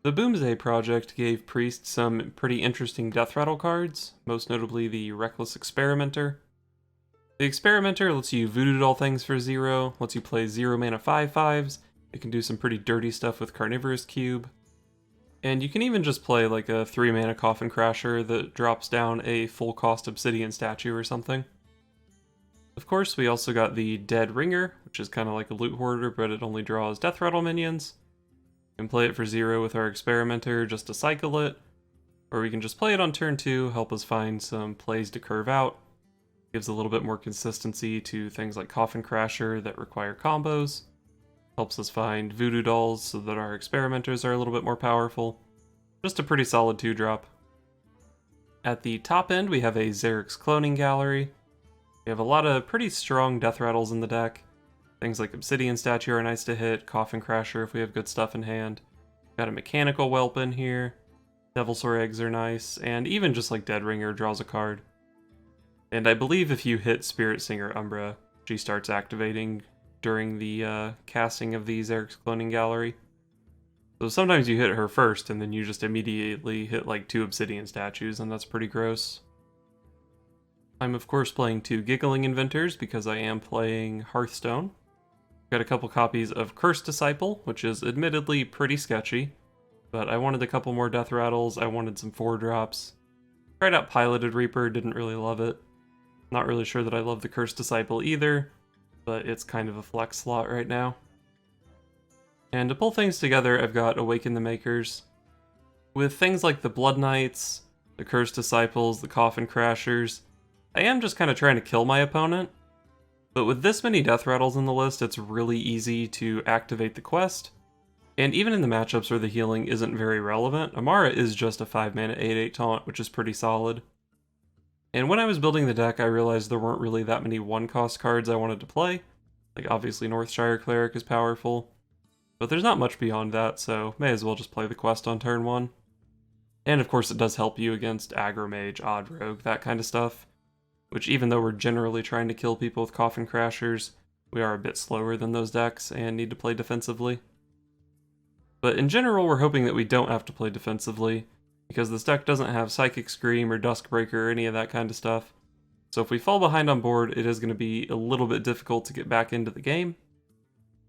The Boomsday project gave Priest some pretty interesting Deathrattle cards, most notably the Reckless Experimenter. The Experimenter lets you voodoo doll things for 0, lets you play 0 mana 5/5s, it can do some pretty dirty stuff with Carnivorous Cube, and you can even just play like a 3 mana Coffin Crasher that drops down a full cost Obsidian statue or something. Of course, we also got the Dead Ringer, which is kind of like a loot hoarder, but it only draws Deathrattle minions. We can play it for 0 with our Experimenter just to cycle it, or we can just play it on turn 2, help us find some plays to curve out. Gives a little bit more consistency to things like Coffin Crasher that require combos. Helps us find voodoo dolls so that our Experimenters are a little bit more powerful. Just a pretty solid 2-drop. At the top end, we have a Xerix Cloning Gallery. We have a lot of pretty strong Deathrattles in the deck. Things like Obsidian Statue are nice to hit, Coffin Crasher if we have good stuff in hand. Got a Mechanical Whelp in here, Devilsaur Eggs are nice, and even just like Dead Ringer draws a card. And I believe if you hit Spirit Singer Umbra, she starts activating during the casting of the Xerix Cloning Gallery. So sometimes you hit her first, and then you just immediately hit like 2 Obsidian Statues, and that's pretty gross. I'm of course playing 2 Giggling Inventors because I am playing Hearthstone. Got a couple copies of Cursed Disciple, which is admittedly pretty sketchy, but I wanted a couple more Deathrattles, I wanted some 4-drops. Tried out Piloted Reaper, didn't really love it. Not really sure that I love the Cursed Disciple either, but it's kind of a flex slot right now. And to pull things together, I've got Awaken the Makers. With things like the Blood Knights, the Cursed Disciples, the Coffin Crashers, I am just kind of trying to kill my opponent, but with this many Deathrattles in the list, it's really easy to activate the quest, and even in the matchups where the healing isn't very relevant, Amara is just a 5 mana 8/8 taunt, which is pretty solid. And when I was building the deck, I realized there weren't really that many 1-cost cards I wanted to play. Like obviously Northshire Cleric is powerful, but there's not much beyond that, so may as well just play the quest on turn 1. And of course it does help you against Aggro Mage, Odd Rogue, that kind of stuff. Which even though we're generally trying to kill people with Coffin Crashers, we are a bit slower than those decks and need to play defensively. But in general, we're hoping that we don't have to play defensively, because this deck doesn't have Psychic Scream or Duskbreaker or any of that kind of stuff. So if we fall behind on board, it is going to be a little bit difficult to get back into the game.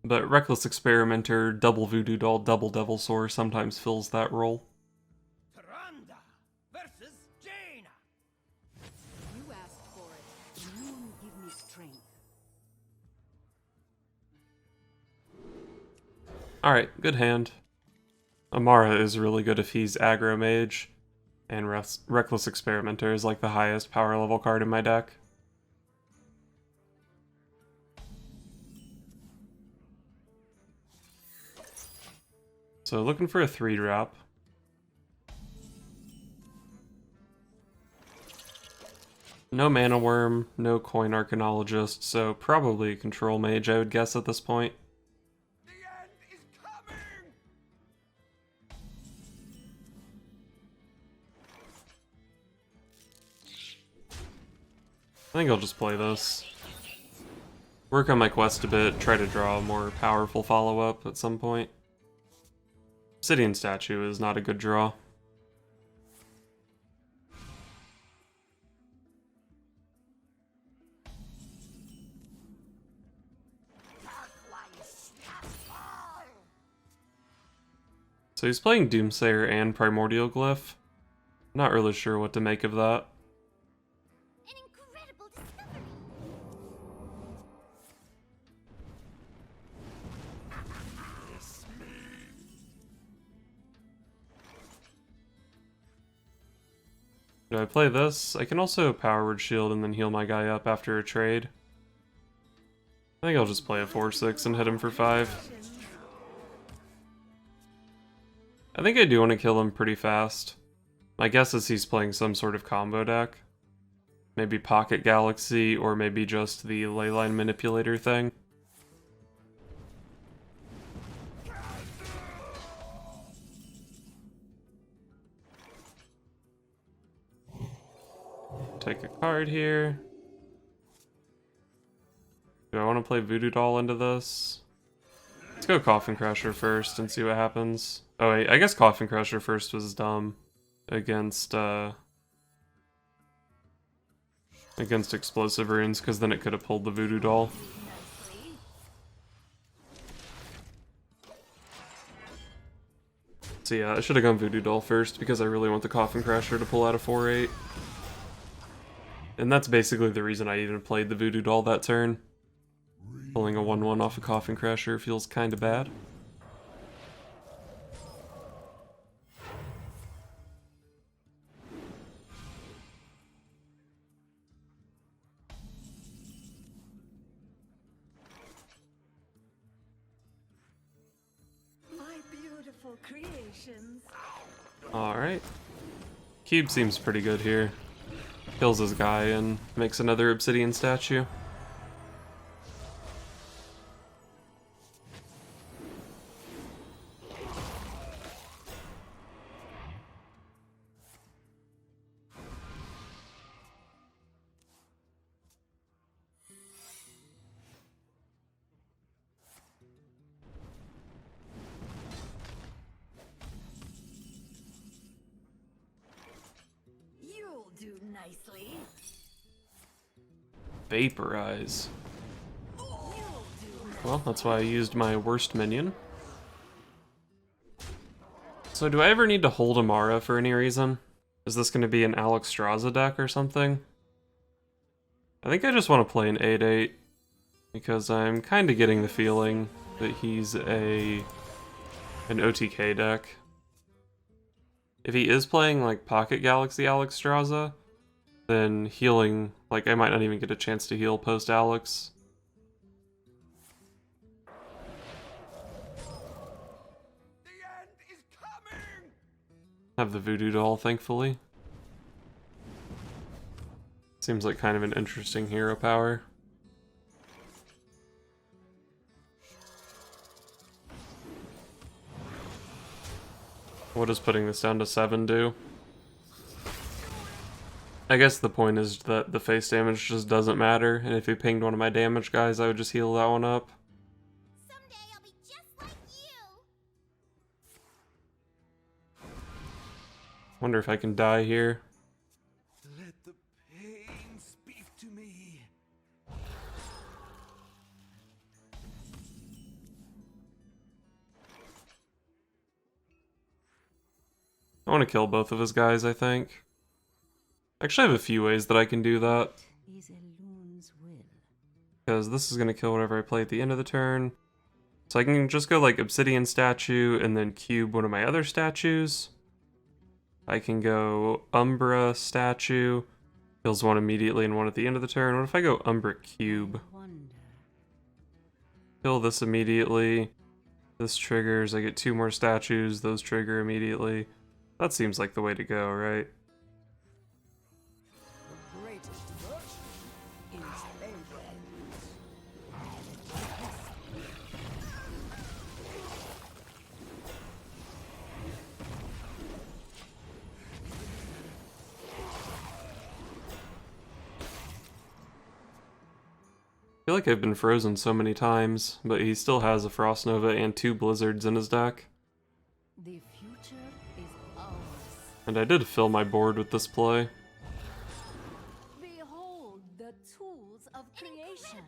But Reckless Experimenter, double Voodoo Doll, double Devilsaur sometimes fills that role. Alright, good hand. Amara is really good if he's Aggro Mage, and Reckless Experimenter is like the highest power level card in my deck. So looking for a 3-drop. No Mana Worm, no Coin Arcanologist, so probably Control Mage I would guess at this point. I think I'll just play this. Work on my quest a bit, try to draw a more powerful follow-up at some point. Obsidian Statue is not a good draw. So he's playing Doomsayer and Primordial Glyph. Not really sure what to make of that. Do I play this? I can also Power Word Shield and then heal my guy up after a trade. I think I'll just play a 4/6 and hit him for 5. I think I do want to kill him pretty fast. My guess is he's playing some sort of combo deck. Maybe Pocket Galaxy, or maybe just the Leyline Manipulator thing. Take a card here. Do I want to play Voodoo Doll into this? Let's go Coffin Crusher first and see what happens. Oh wait, I guess Coffin Crusher first was dumb against Explosive Runes, because then it could have pulled the Voodoo Doll. So yeah, I should have gone Voodoo Doll first because I really want the Coffin Crusher to pull out a 4/8. And that's basically the reason I even played the Voodoo Doll that turn. Pulling a 1/1 off a Coffin Crusher feels kinda bad. My beautiful creations. Alright. Cube seems pretty good here. Kills his guy and makes another obsidian statue. You'll do nicely. Vaporize. You'll do Well, that's why I used my worst minion. So do I ever need to hold Amara for any reason? Is this going to be an Alexstrasza deck or something? I think I just want to play an 8/8 because I'm kind of getting the feeling that he's an OTK deck. If he is playing like Pocket Galaxy Alexstrasza, then healing, like I might not even get a chance to heal post Alex. Have the Voodoo Doll, thankfully. Seems like kind of an interesting hero power. What does putting this down to 7 do? I guess the point is that the face damage just doesn't matter, and if he pinged one of my damage guys, I would just heal that one up. Someday I'll be just like you. Wonder if I can die here. Let the pain speak to me. I want to kill both of his guys, I think. Actually, I have a few ways that I can do that. Is a loon's will. Because this is going to kill whatever I play at the end of the turn. So I can just go like Obsidian Statue and then cube one of my other statues. I can go Umbra Statue. Kills one immediately and one at the end of the turn. What if I go Umbra Cube? Wonder. Kill this immediately. This triggers. I get 2 more statues. Those trigger immediately. That seems like the way to go, right? The greatest virtue is patience. I feel like I've been frozen so many times, but he still has a Frost Nova and 2 Blizzards in his deck. The future is ours. And I did fill my board with this play. Behold the tools of creation.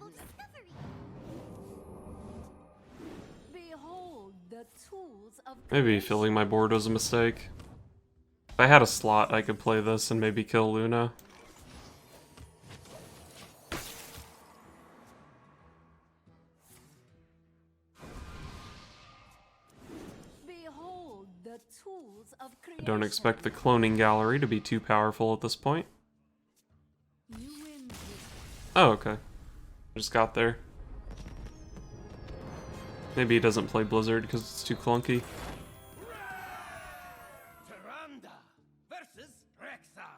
Behold the tools of Maybe creation. filling my board was a mistake. If I had a slot, I could play this and maybe kill Luna. Behold the tools of I creation. don't expect the cloning gallery to be too powerful at this point. You win this. Oh, okay. I just got there. Maybe he doesn't play Blizzard because it's too clunky. Tyrande versus Rexa.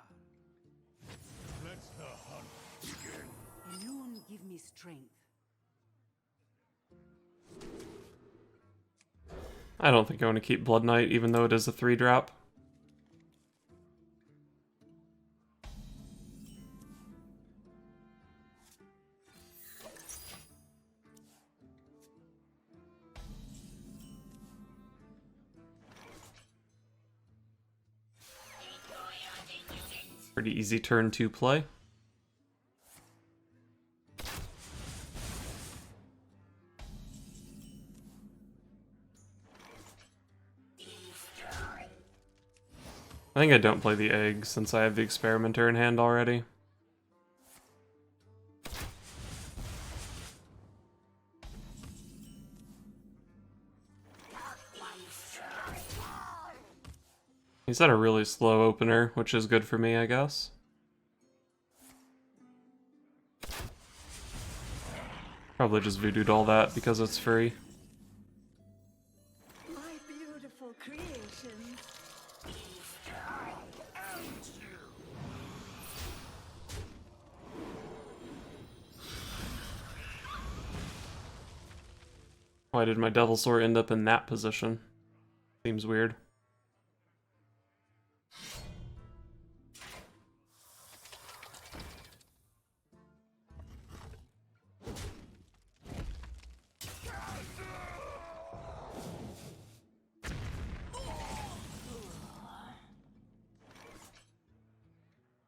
Let the hunt begin. Loon give me strength. I don't think I want to keep Blood Knight, even though it is a 3-drop. Pretty easy turn 2 play. I think I don't play the egg since I have the Experimenter in hand already. He's had a really slow opener, which is good for me, I guess. Probably just voodooed all that because it's free. My beautiful creation. Why did my Devilsaur end up in that position? Seems weird.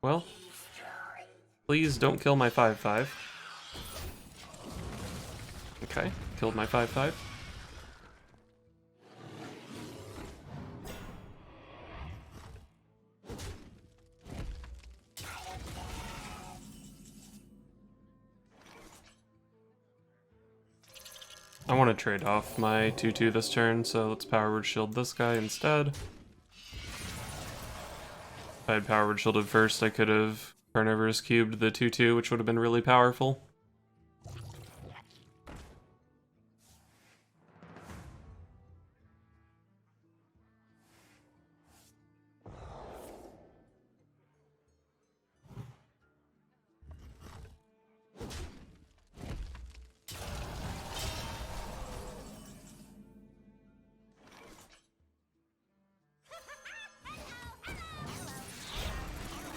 Well, please don't kill my 5/5. Okay, killed my 5/5. I want to trade off my 2/2 this turn, so let's Power Word Shield this guy instead. If I had Power Word Shielded first, I could have Carnivorous Cubed the 2/2, which would have been really powerful.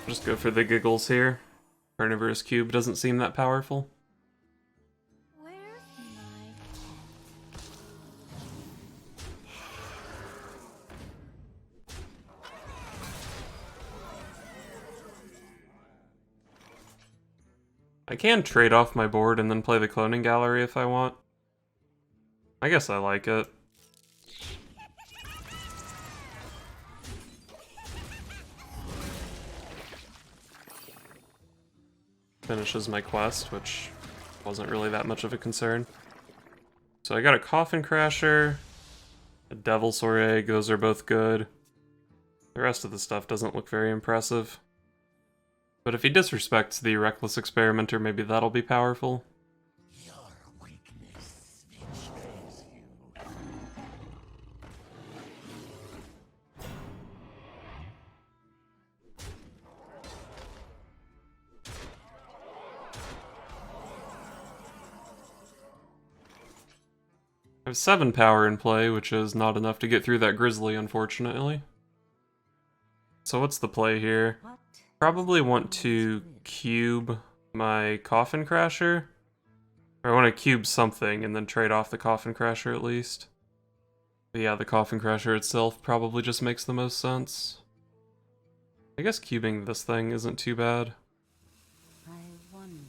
Just go for the giggles here. Carnivorous Cube doesn't seem that powerful. Where's my I can trade off my board and then play the Cloning Gallery if I want. I guess I like it. Finishes my quest, which wasn't really that much of a concern. So I got a Coffin Crasher, a Devilsaur Egg, those are both good. The rest of the stuff doesn't look very impressive. But if he disrespects the Reckless Experimenter, maybe that'll be powerful. Your weakness betrays you. I have 7 power in play, which is not enough to get through that Grizzly, unfortunately. So what's the play here? what? Probably want to cube my Coffin Crasher. Or I want to cube something and then trade off the Coffin Crasher at least. But yeah, the Coffin Crasher itself probably just makes the most sense. I guess cubing this thing isn't too bad. I wonder.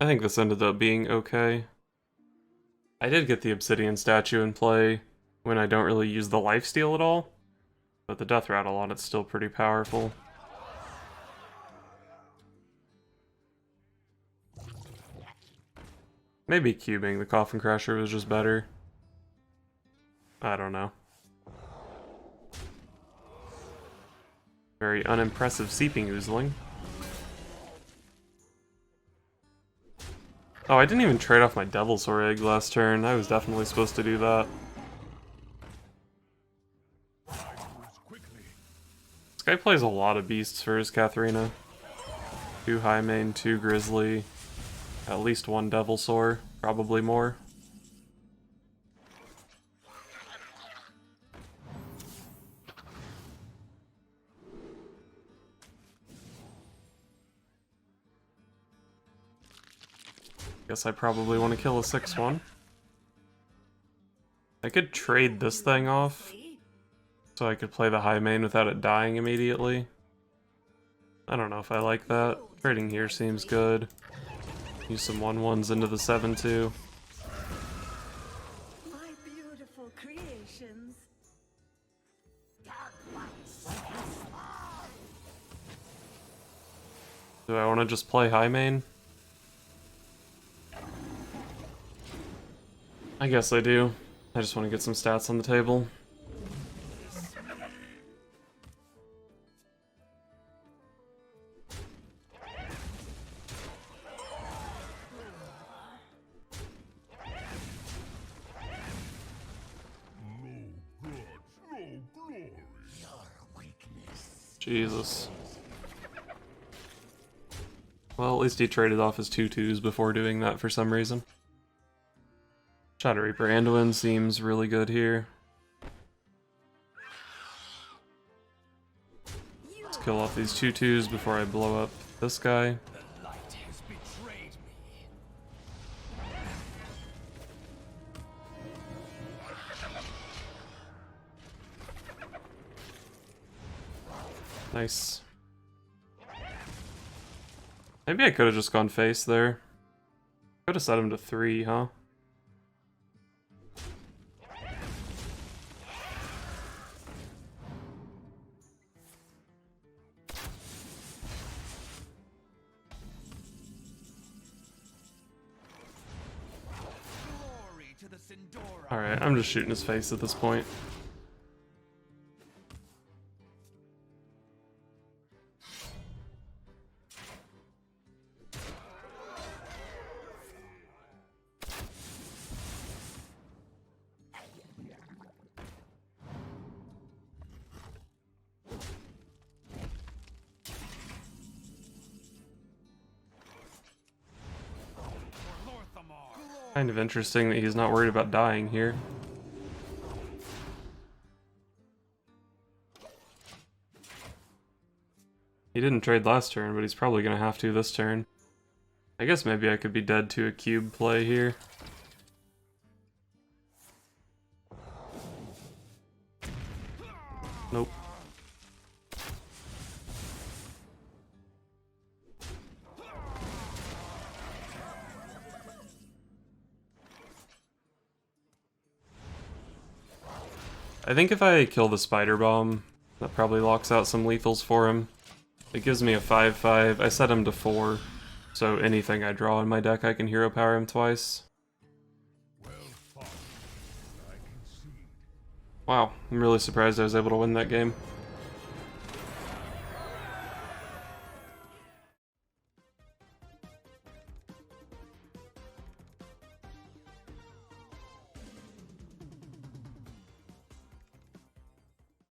I think this ended up being okay. I did get the Obsidian statue in play when I don't really use the lifesteal at all, but the Deathrattle on it's still pretty powerful. Maybe cubing the Coffin Crasher was just better. I don't know. Very unimpressive Seeping Oozling. Oh, I didn't even trade off my Devilsaur Egg last turn. I was definitely supposed to do that. This guy plays a lot of beasts for his Katharina. 2 High Mane, 2 Grizzly, at least 1 Devilsaur, probably more. Guess I probably want to kill a 6-1. I could trade this thing off, so I could play the high main without it dying immediately. I don't know if I like that. Trading here seems good. Use some 1/1s into the 7-2. My beautiful creations. Do I want to just play high main? I guess I do. I just want to get some stats on the table. Jesus. Well, at least he traded off his 2/2s before doing that for some reason. Shadow Reaper Anduin seems really good here. Let's kill off these 2/2s before I blow up this guy. The light has betrayed me. Nice. Maybe I could have just gone face there. Could have set him to 3, huh? Glory to the Sindora. Alright, I'm just shooting his face at this point. Kind of interesting that he's not worried about dying here. He didn't trade last turn, but he's probably gonna have to this turn. I guess maybe I could be dead to a cube play here. Nope. I think if I kill the Spider Bomb, that probably locks out some lethals for him. It gives me a 5/5. I set him to 4, so anything I draw in my deck I can hero power him twice. Well fought. I concede. Wow, I'm really surprised I was able to win that game.